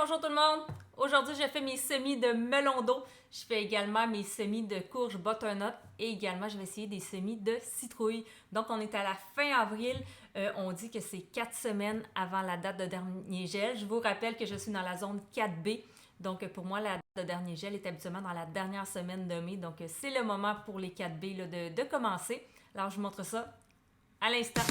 Bonjour tout le monde! Aujourd'hui, je fais mes semis de melon d'eau. Je fais également mes semis de courge butternut et également, je vais essayer des semis de citrouille. Donc, on est à la fin avril. On dit que c'est 4 semaines avant la date de dernier gel. Je vous rappelle que je suis dans la zone 4B. Donc, pour moi, la date de dernier gel est habituellement dans la dernière semaine de mai. Donc, c'est le moment pour les 4B là, de commencer. Alors, je vous montre ça à l'instant.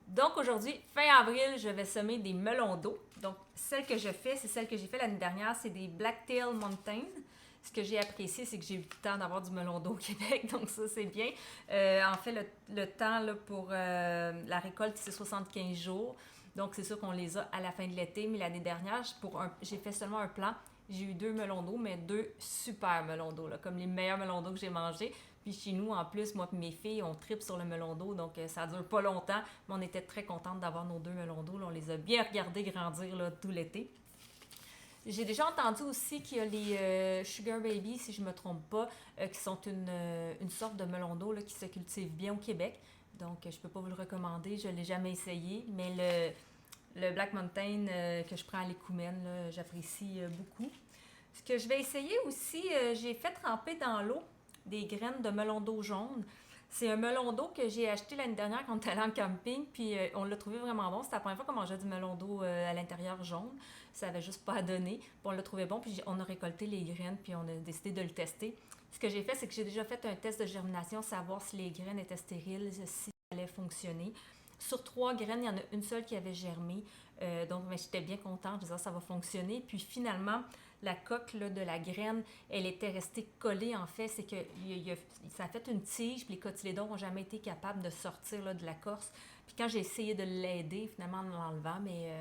Donc aujourd'hui, fin avril, je vais semer des melons d'eau. Donc celle que je fais, c'est celle que j'ai fait l'année dernière, c'est des Blacktail Mountain. Ce que j'ai apprécié, c'est que j'ai eu le temps d'avoir du melon d'eau au Québec, donc ça c'est bien. En fait, le temps là, pour la récolte, c'est 75 jours. Donc c'est sûr qu'on les a à la fin de l'été, mais l'année dernière, j'ai fait seulement un plan. J'ai eu 2 melons d'eau, mais 2 super melons d'eau, là, comme les meilleurs melons d'eau que j'ai mangés. Puis chez nous, en plus, moi et mes filles, on tripe sur le melon d'eau, donc ça dure pas longtemps, mais on était très contentes d'avoir nos 2 melons d'eau. Là, on les a bien regardés grandir là, tout l'été. J'ai déjà entendu aussi qu'il y a les Sugar Baby, si je ne me trompe pas, qui sont une sorte de melon d'eau là, qui se cultive bien au Québec. Donc, je ne peux pas vous le recommander, je ne l'ai jamais essayé, mais le Black Mountain que je prends à l'écoumène, j'apprécie beaucoup. Ce que je vais essayer aussi, j'ai fait tremper dans l'eau des graines de melon d'eau jaune. C'est un melon d'eau que j'ai acheté l'année dernière quand on était allé en camping, puis on l'a trouvé vraiment bon. C'était la première fois qu'on mangeait du melon d'eau à l'intérieur jaune. Ça avait juste pas à donner. Puis on l'a trouvé bon, puis on a récolté les graines, puis on a décidé de le tester. Ce que j'ai fait, c'est que j'ai déjà fait un test de germination, savoir si les graines étaient stériles, si ça allait fonctionner. Sur 3 graines, il y en a une seule qui avait germé. Donc, j'étais bien contente. Je disais, ça va fonctionner. Puis finalement, la coque là, de la graine, elle était restée collée. En fait, c'est que ça a fait une tige, puis les cotylédons n'ont jamais été capables de sortir là, de la corse. Puis quand j'ai essayé de l'aider, finalement, en l'enlevant, mais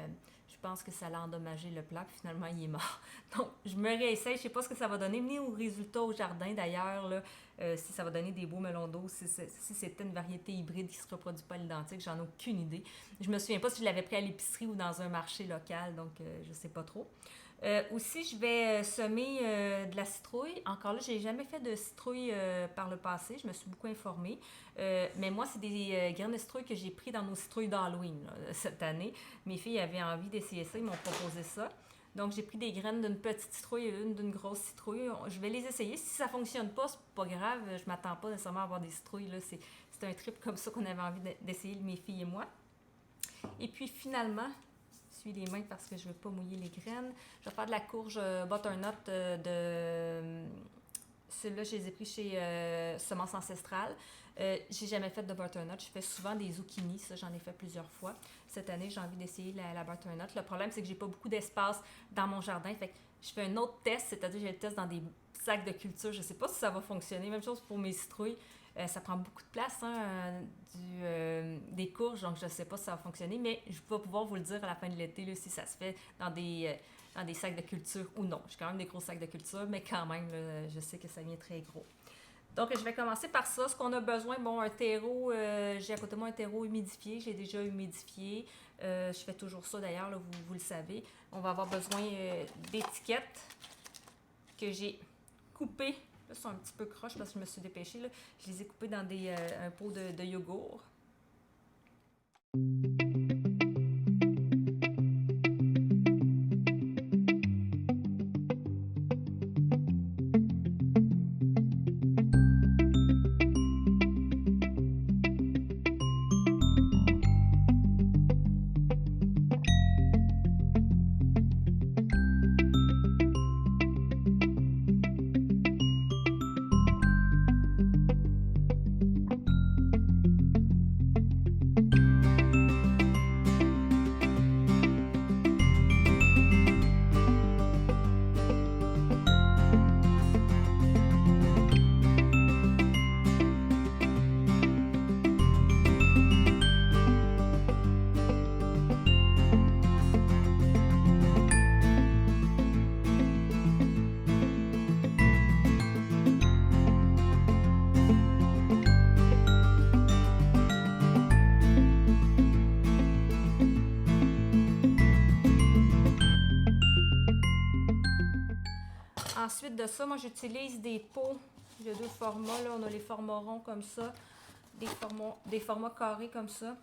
je pense que ça l'a endommagé le plat, puis finalement, il est mort. Donc, je me réessaye. Je ne sais pas ce que ça va donner, ni au résultat au jardin d'ailleurs, là, si ça va donner des beaux melons d'eau, si c'était une variété hybride qui ne se reproduit pas à l'identique, j'en ai aucune idée. Je me souviens pas si je l'avais pris à l'épicerie ou dans un marché local, donc je ne sais pas trop. Aussi, je vais semer de la citrouille. Encore là, j'ai jamais fait de citrouille par le passé. Je me suis beaucoup informée. Mais moi, c'est des graines de citrouille que j'ai pris dans nos citrouilles d'Halloween là, cette année. Mes filles avaient envie d'essayer ça. Ils m'ont proposé ça. Donc, j'ai pris des graines d'une petite citrouille et une d'une grosse citrouille. Je vais les essayer. Si ça fonctionne pas, c'est pas grave. Je m'attends pas nécessairement à avoir des citrouilles. Là. C'est un trip comme ça qu'on avait envie d'essayer, mes filles et moi. Et puis, finalement, les mains parce que je ne veux pas mouiller les graines. Je vais faire de la courge butternut celle-là, je les ai pris chez Semences Ancestrales. J'ai jamais fait de butternut. Je fais souvent des zucchini. Ça, j'en ai fait plusieurs fois. Cette année, j'ai envie d'essayer la butternut. Le problème, c'est que j'ai pas beaucoup d'espace dans mon jardin. Fait que je fais un autre test, c'est-à-dire que je le teste dans des sacs de culture. Je sais pas si ça va fonctionner. Même chose pour mes citrouilles. Ça prend beaucoup de place, hein, des courges, donc je ne sais pas si ça va fonctionner, mais je vais pouvoir vous le dire à la fin de l'été là, si ça se fait dans des sacs de culture ou non. J'ai quand même des gros sacs de culture, mais quand même, là, je sais que ça vient très gros. Donc, je vais commencer par ça. Ce qu'on a besoin, bon, un terreau, j'ai à côté de moi un terreau humidifié, j'ai déjà humidifié. Je fais toujours ça d'ailleurs, là, vous le savez. On va avoir besoin d'étiquettes que j'ai coupées. Là, sont un petit peu croches parce que je me suis dépêchée. Là. Je les ai coupées dans un pot de yogourt. Ensuite de ça, moi j'utilise des pots de 2 formats. Là. On a les formats ronds comme ça, des formats carrés comme ça.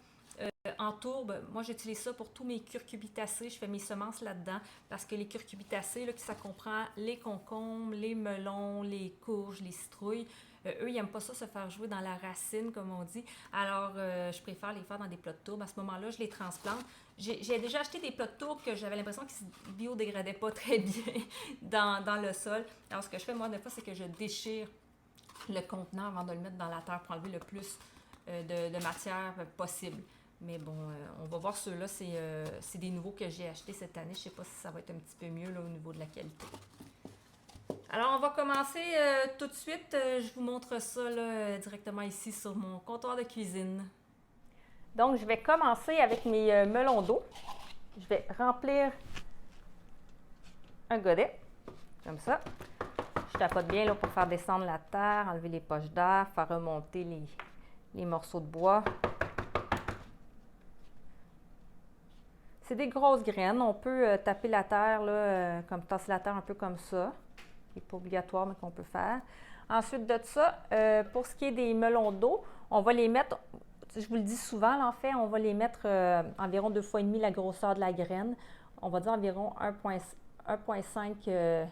en tourbe. Moi, j'utilise ça pour tous mes curcubitacées. Je fais mes semences là-dedans parce que les curcubitacées, là, ça comprend les concombres, les melons, les courges, les citrouilles. Eux, ils n'aiment pas ça se faire jouer dans la racine, comme on dit. Alors, je préfère les faire dans des plots de tourbe. À ce moment-là, je les transplante. J'ai déjà acheté des plots de tourbe que j'avais l'impression qu'ils ne se biodégradaient pas très bien dans le sol. Alors, ce que je fais, moi, des fois, c'est que je déchire le contenant avant de le mettre dans la terre pour enlever le plus de matière possible. Mais bon, on va voir ceux-là. C'est des nouveaux que j'ai achetés cette année. Je ne sais pas si ça va être un petit peu mieux là, au niveau de la qualité. Alors, on va commencer tout de suite. Je vous montre ça là, directement ici sur mon comptoir de cuisine. Donc, je vais commencer avec mes melons d'eau. Je vais remplir un godet, comme ça. Je tapote bien là, pour faire descendre la terre, enlever les poches d'air, faire remonter les morceaux de bois. C'est des grosses graines. On peut taper la terre, là, comme tasser la terre un peu comme ça. C'est pas obligatoire, mais qu'on peut faire. Ensuite de ça, pour ce qui est des melons d'eau, on va les mettre, je vous le dis souvent, là, en fait, on va les mettre environ 2 fois et demi la grosseur de la graine. On va dire environ 1,5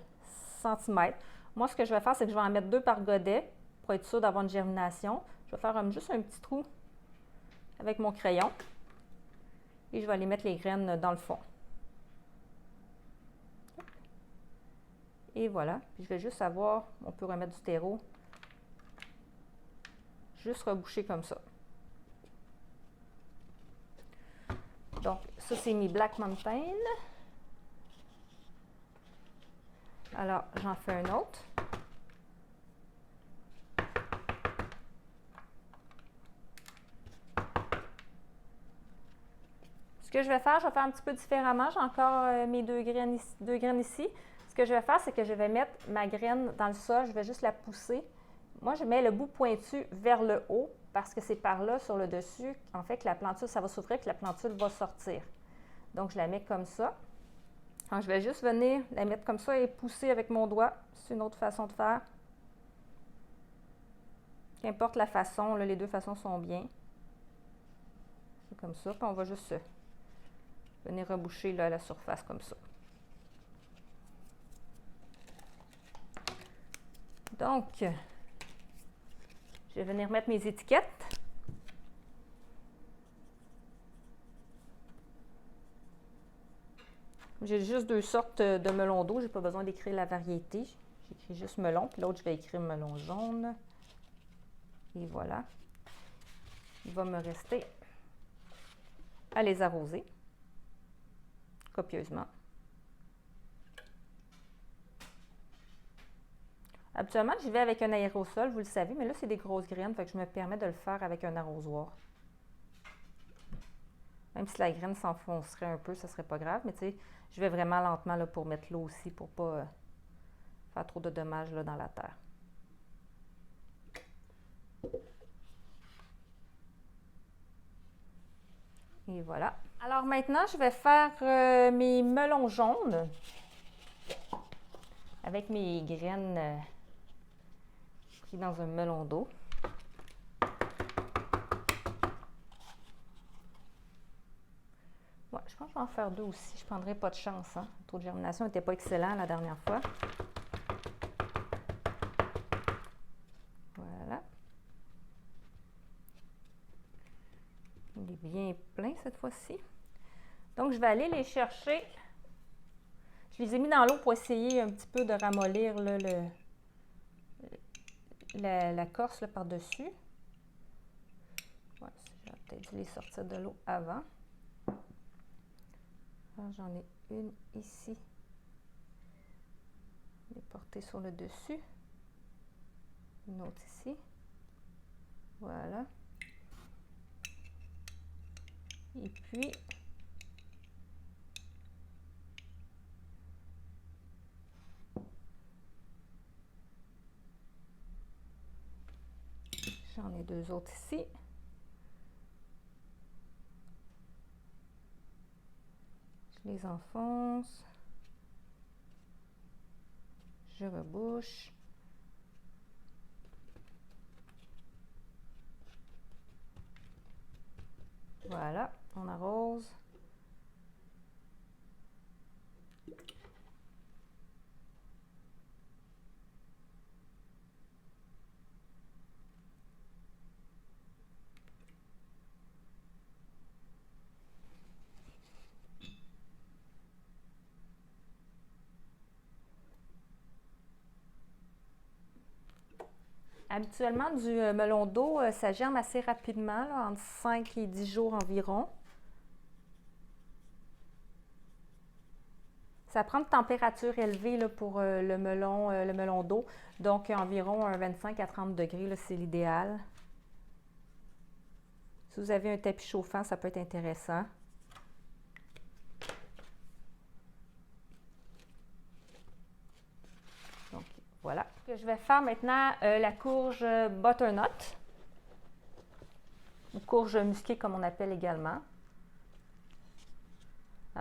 cm. Moi, ce que je vais faire, c'est que je vais en mettre 2 par godet pour être sûr d'avoir une germination. Je vais faire juste un petit trou avec mon crayon. Et je vais aller mettre les graines dans le fond. Et voilà. Puis je vais juste avoir, on peut remettre du terreau, juste reboucher comme ça. Donc, ça, c'est mes Black Mountain. Alors, j'en fais un autre. Ce que je vais faire un petit peu différemment. J'ai encore mes deux graines ici. Ce que je vais faire, c'est que je vais mettre ma graine dans le sol. Je vais juste la pousser. Moi, je mets le bout pointu vers le haut parce que c'est par là, sur le dessus, en fait, que la plantule, ça va s'ouvrir, que la plantule va sortir. Donc, je la mets comme ça. Alors, je vais juste venir la mettre comme ça et pousser avec mon doigt. C'est une autre façon de faire. Qu'importe la façon, là, les deux façons sont bien. C'est comme ça. Puis on va juste venir reboucher là, à la surface comme ça. Donc, je vais venir mettre mes étiquettes. J'ai juste 2 sortes de melons d'eau. Je n'ai pas besoin d'écrire la variété. J'écris juste melon, puis l'autre, je vais écrire melon jaune. Et voilà. Il va me rester à les arroser copieusement. Habituellement, j'y vais avec un aérosol, vous le savez, mais là, c'est des grosses graines, fait que je me permets de le faire avec un arrosoir. Même si la graine s'enfoncerait un peu, ça ne serait pas grave, mais tu sais, je vais vraiment lentement là, pour mettre l'eau aussi, pour ne pas faire trop de dommages là, dans la terre. Et voilà. Alors maintenant, je vais faire mes melons jaunes avec mes graines pris dans un melon d'eau. Ouais, je pense que je vais en faire 2 aussi. Je ne prendrai pas de chance. Hein? Le taux de germination n'était pas excellent la dernière fois. Voilà. Il est bien plein cette fois-ci. Donc, je vais aller les chercher. Je les ai mis dans l'eau pour essayer un petit peu de ramollir là, la corce par-dessus. Ouais, j'aurais peut-être dû les sortir de l'eau avant. J'en ai une ici. Je vais porter sur le dessus. Une autre ici. Voilà. Et puis, j'en ai 2 autres ici. Je les enfonce. Je rebouche. Voilà, on arrose. Habituellement, du melon d'eau, ça germe assez rapidement, là, entre 5 et 10 jours environ. Ça prend une température élevée là, pour le melon d'eau. Donc, environ 25 à 30 degrés, c'est l'idéal. Si vous avez un tapis chauffant, ça peut être intéressant. Donc, voilà. Je vais faire maintenant la courge butternut, ou courge musquée comme on appelle également.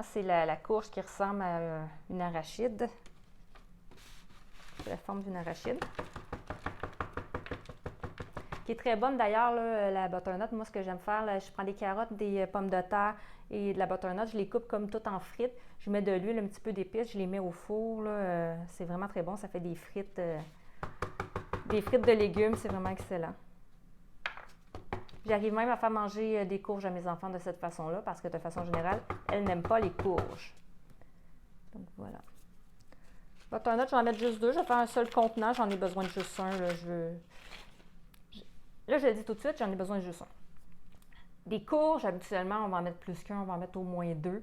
C'est la courge qui ressemble à une arachide. C'est la forme d'une arachide. Qui est très bonne d'ailleurs, la butternut. Moi, ce que j'aime faire, là, je prends des carottes, des pommes de terre et de la butternut. Je les coupe comme tout en frites. Je mets de l'huile, un petit peu d'épices. Je les mets au four. C'est vraiment très bon. Ça fait des frites de légumes. C'est vraiment excellent. J'arrive même à faire manger des courges à mes enfants de cette façon-là parce que de façon générale, elles n'aiment pas les courges. Donc voilà. Butternut, je vais en mettre juste 2. Je vais faire un seul contenant. J'en ai besoin de juste un. Là, je le dis tout de suite, j'en ai besoin de juste un. Des courges, habituellement, on va en mettre plus qu'un. On va en mettre au moins 2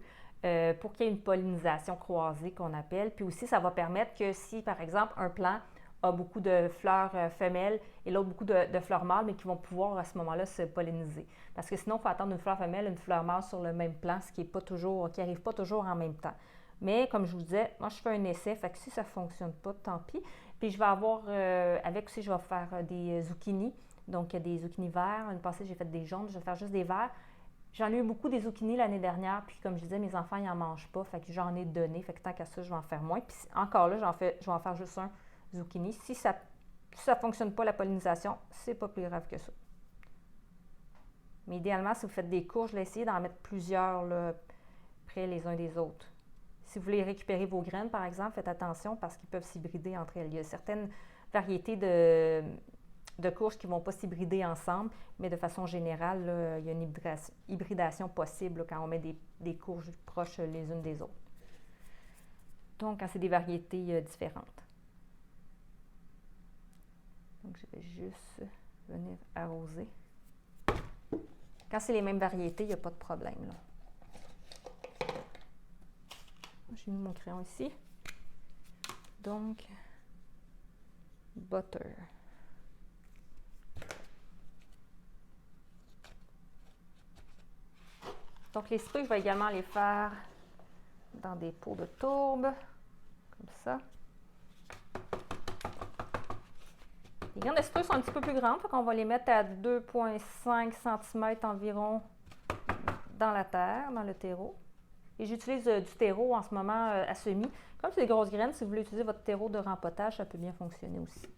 pour qu'il y ait une pollinisation croisée qu'on appelle. Puis aussi, ça va permettre que si, par exemple, un plant a beaucoup de fleurs femelles et l'autre beaucoup de fleurs mâles, mais qui vont pouvoir à ce moment-là se polliniser. Parce que sinon, il faut attendre une fleur femelle et une fleur mâle sur le même plant, ce qui n'arrive pas toujours en même temps. Mais comme je vous disais, moi je fais un essai, fait que si ça ne fonctionne pas, tant pis. Puis je vais avoir, avec aussi, je vais faire des zucchini. Donc des zucchini verts. L'année passée, j'ai fait des jaunes, je vais faire juste des verts. J'en ai eu beaucoup des zucchini l'année dernière, puis comme je disais, mes enfants, ils n'en mangent pas, fait que j'en ai donné, fait que tant qu'à ça, je vais en faire moins. Puis encore là, je vais en faire juste un zucchini. Si ça ne fonctionne pas, la pollinisation, c'est pas plus grave que ça. Mais idéalement, si vous faites des courges, essayez d'en mettre plusieurs là, près les uns des autres. Si vous voulez récupérer vos graines, par exemple, faites attention parce qu'ils peuvent s'hybrider entre elles. Il y a certaines variétés de courges qui ne vont pas s'hybrider ensemble, mais de façon générale, là, il y a une hybridation possible là, quand on met des courges proches les unes des autres. Donc, quand c'est des variétés différentes. Donc, je vais juste venir arroser. Quand c'est les mêmes variétés, il n'y a pas de problème. J'ai mis mon crayon ici. Donc, butter. Donc, les citrouilles, je vais également les faire dans des pots de tourbe, comme ça. Les graines de citrouille sont un petit peu plus grandes, donc on va les mettre à 2,5 cm environ dans la terre, dans le terreau. Et j'utilise du terreau en ce moment à semis. Comme c'est des grosses graines, si vous voulez utiliser votre terreau de rempotage, ça peut bien fonctionner aussi.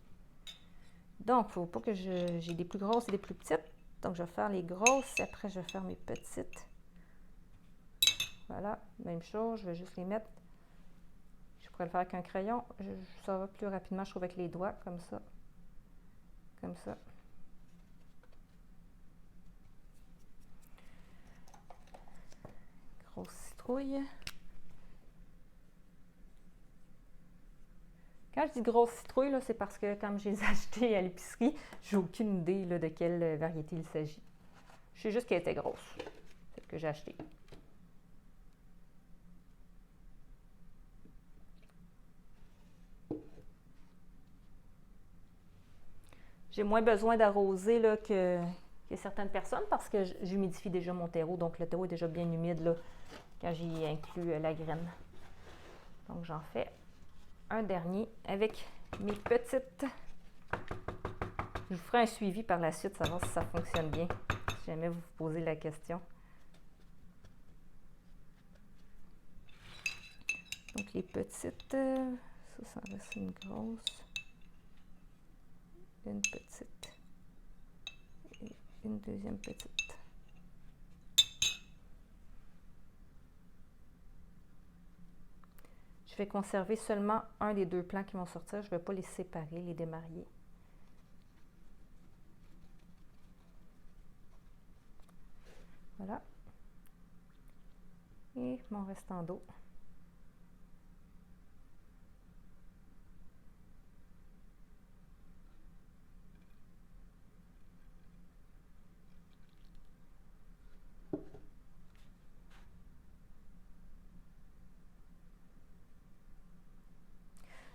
Donc, il ne faut pas que j'ai des plus grosses et des plus petites. Donc, je vais faire les grosses et après, je vais faire mes petites. Voilà, même chose, je vais juste les mettre. Je pourrais le faire avec un crayon. Ça va plus rapidement, je trouve, avec les doigts, comme ça. Comme ça. Grosse citrouille. Quand je dis grosse citrouille, c'est parce que quand je les ai achetées à l'épicerie, j'ai aucune idée là, de quelle variété il s'agit. Je sais juste qu'elle était grosse, celle que j'ai achetée. J'ai moins besoin d'arroser que certaines personnes parce que j'humidifie déjà mon terreau. Donc, le terreau est déjà bien humide là, quand j'y inclus la graine. Donc, j'en fais un dernier avec mes petites. Je vous ferai un suivi par la suite, savoir si ça fonctionne bien, si jamais vous vous posez la question. Donc, les petites, ça reste une grosse. Une petite et une deuxième petite. Je vais conserver seulement un des deux plants qui vont sortir. Je ne vais pas les séparer, les démarier. Voilà. Et mon restant d'eau.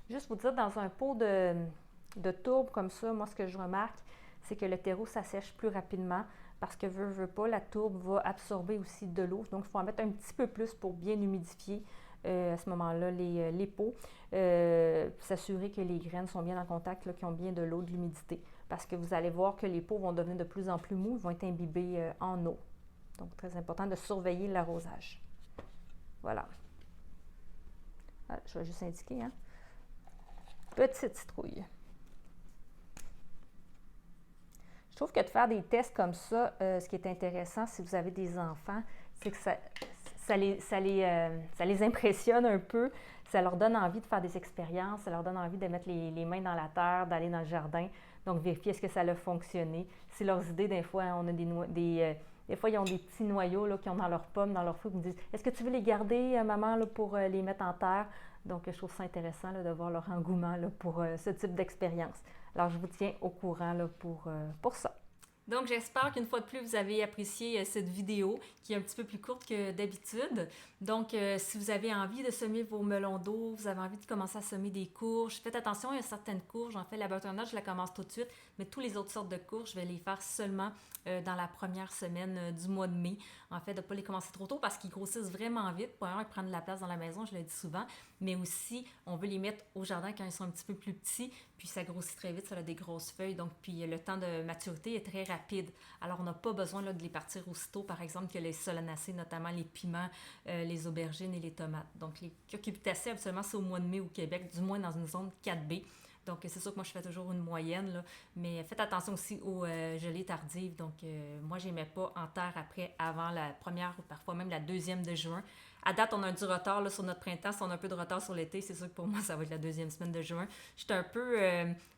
Juste vous dire, dans un pot de tourbe comme ça, moi, ce que je remarque, c'est que le terreau s'assèche plus rapidement parce que veut pas, la tourbe va absorber aussi de l'eau. Donc, il faut en mettre un petit peu plus pour bien humidifier à ce moment-là les pots. S'assurer que les graines sont bien en contact, qu'ils ont bien de l'eau, de l'humidité. Parce que vous allez voir que les pots vont devenir de plus en plus mous, ils vont être imbibés en eau. Donc, très important de surveiller l'arrosage. Voilà. Ah, je vais juste indiquer, hein. Petite citrouille. Je trouve que de faire des tests comme ça, ce qui est intéressant si vous avez des enfants, c'est que ça les impressionne un peu. Ça leur donne envie de faire des expériences, ça leur donne envie de mettre les mains dans la terre, d'aller dans le jardin. Donc, vérifier est-ce que ça a fonctionné. Si leurs idées, des fois, on a des fois, ils ont des petits noyaux là, qu'ils ont dans leurs pommes, dans leurs fruits. Ils me disent, est-ce que tu veux les garder, maman, là, pour les mettre en terre? Donc, je trouve ça intéressant là, de voir leur engouement là, pour ce type d'expérience. Alors, je vous tiens au courant là, pour ça. Donc, j'espère qu'une fois de plus, vous avez apprécié cette vidéo qui est un petit peu plus courte que d'habitude. Donc, si vous avez envie de semer vos melons d'eau, vous avez envie de commencer à semer des courges, faites attention, il y a certaines courges. En fait, la butternut, je la commence tout de suite, mais toutes les autres sortes de courges, je vais les faire seulement dans la première semaine du mois de mai. En fait, de ne pas les commencer trop tôt parce qu'ils grossissent vraiment vite. Pour un, ils prennent de la place dans la maison, je le dis souvent, mais aussi, on veut les mettre au jardin quand ils sont un petit peu plus petits, puis ça grossit très vite, ça a des grosses feuilles, donc puis le temps de maturité est très rapide. Alors, on n'a pas besoin là, de les partir aussitôt, par exemple, que les solanacées, notamment les piments, les aubergines et les tomates. Donc, les cucurbitacées, habituellement, c'est au mois de mai au Québec, du moins dans une zone 4B. Donc, c'est sûr que moi, je fais toujours une moyenne, là, mais faites attention aussi aux gelées tardives. Donc, moi, je ne les mets pas en terre avant la première ou parfois même la deuxième de juin. À date, on a du retard là, sur notre printemps. Si on a un peu de retard sur l'été, c'est sûr que pour moi, ça va être la deuxième semaine de juin. Je suis un peu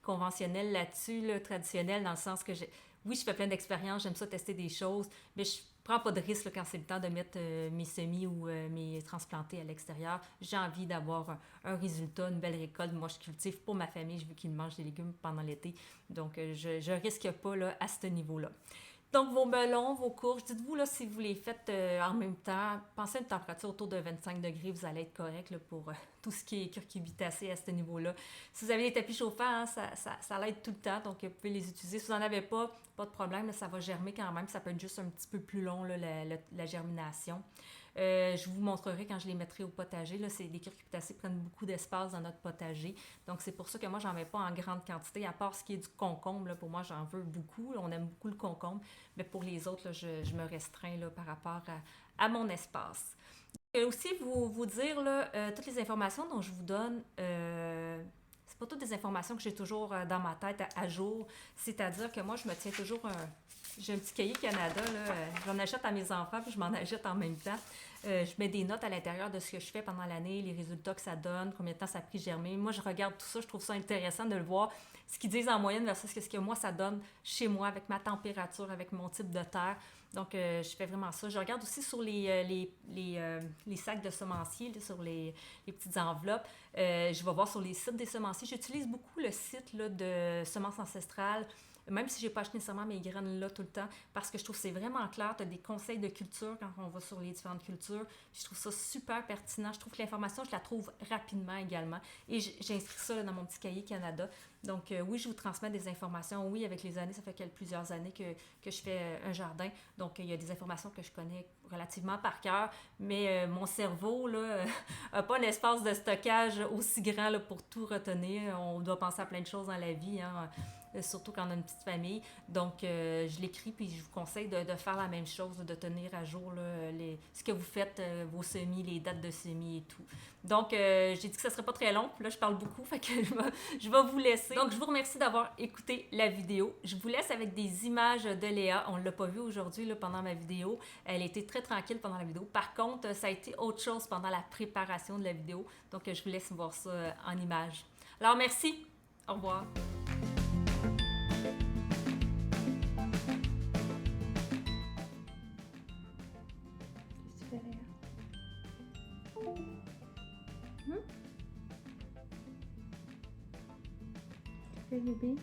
conventionnelle là-dessus, là, traditionnelle, dans le sens que oui, je fais plein d'expériences, j'aime ça tester des choses, mais je prends pas de risque là, quand c'est le temps de mettre mes semis ou mes transplantés à l'extérieur. J'ai envie d'avoir un résultat, une belle récolte. Moi, je cultive pour ma famille, je veux qu'ils mangent des légumes pendant l'été. Donc, je risque pas là, à ce niveau-là. Donc, vos melons, vos courges, dites-vous là, si vous les faites en même temps, pensez à une température autour de 25 degrés, vous allez être correct là, pour tout ce qui est curcubitacé à ce niveau-là. Si vous avez des tapis chauffants, hein, ça l'aide tout le temps, donc vous pouvez les utiliser. Si vous n'en avez pas de problème, là, ça va germer quand même. Ça peut être juste un petit peu plus long, là, la germination. Je vous montrerai quand je les mettrai au potager. Là, les curcubitacées prennent beaucoup d'espace dans notre potager. Donc, c'est pour ça que moi, j'en mets pas en grande quantité, à part ce qui est du concombre. Là, pour moi, j'en veux beaucoup. Là, on aime beaucoup le concombre. Mais pour les autres, là, je me restreins là, par rapport à mon espace. Et aussi, vous dire, là, toutes les informations dont je vous donne, c'est pas toutes des informations que j'ai toujours dans ma tête à jour. C'est-à-dire que moi, je me tiens toujours j'ai un petit cahier Canada, là, j'en achète à mes enfants, puis je m'en achète en même temps. Je mets des notes à l'intérieur de ce que je fais pendant l'année, les résultats que ça donne, combien de temps ça a pris germer. Moi, je regarde tout ça, je trouve ça intéressant de le voir, ce qu'ils disent en moyenne versus ce que moi, ça donne chez moi, avec ma température, avec mon type de terre. Donc, je fais vraiment ça. Je regarde aussi sur les sacs de semenciers, là, sur les petites enveloppes. Je vais voir sur les sites des semenciers. J'utilise beaucoup le site là, de Semences ancestrales, même si je n'ai pas acheté nécessairement mes graines là tout le temps, parce que je trouve que c'est vraiment clair. Tu as des conseils de culture quand on va sur les différentes cultures. Puis je trouve ça super pertinent. Je trouve que l'information, je la trouve rapidement également. Et j'inscris ça là, dans mon petit cahier Canada. Donc, oui, je vous transmets des informations. Oui, avec les années, ça fait plusieurs années que je fais un jardin. Donc, il y a des informations que je connais relativement par cœur. Mais mon cerveau n'a pas un espace de stockage aussi grand là, pour tout retenir. On doit penser à plein de choses dans la vie. Hein. surtout quand on a une petite famille. Donc, je l'écris, puis je vous conseille de faire la même chose, de tenir à jour là, ce que vous faites, vos semis, les dates de semis et tout. Donc, j'ai dit que ça serait pas très long. Puis là, je parle beaucoup, fait que je vais vous laisser. Donc, je vous remercie d'avoir écouté la vidéo. Je vous laisse avec des images de Léa. On ne l'a pas vu aujourd'hui là, pendant ma vidéo. Elle était très tranquille pendant la vidéo. Par contre, ça a été autre chose pendant la préparation de la vidéo. Donc, je vous laisse voir ça en images. Alors, merci. Au revoir. Qu'est-ce que tu fais, Léa? Qu'est-ce que tu fais, bébé?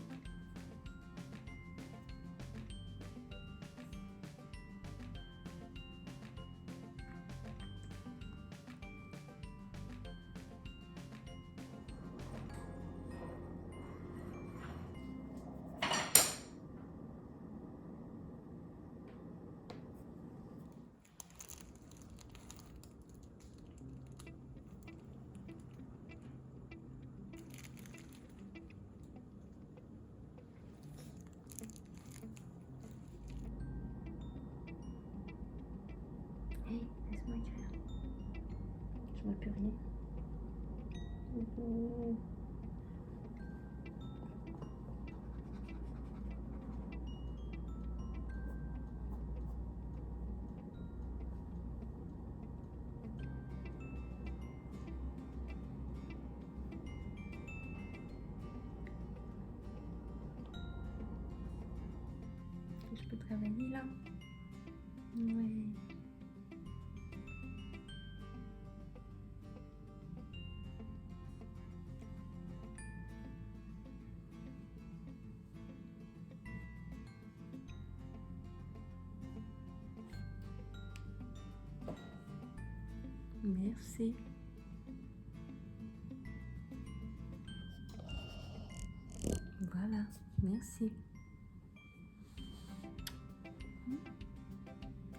Hey, laisse-moi écrire. Je vois plus rien. Je peux travailler là? Ouais. Merci. Voilà, merci.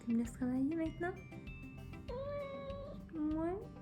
Tu me laisses travailler maintenant? Ouais.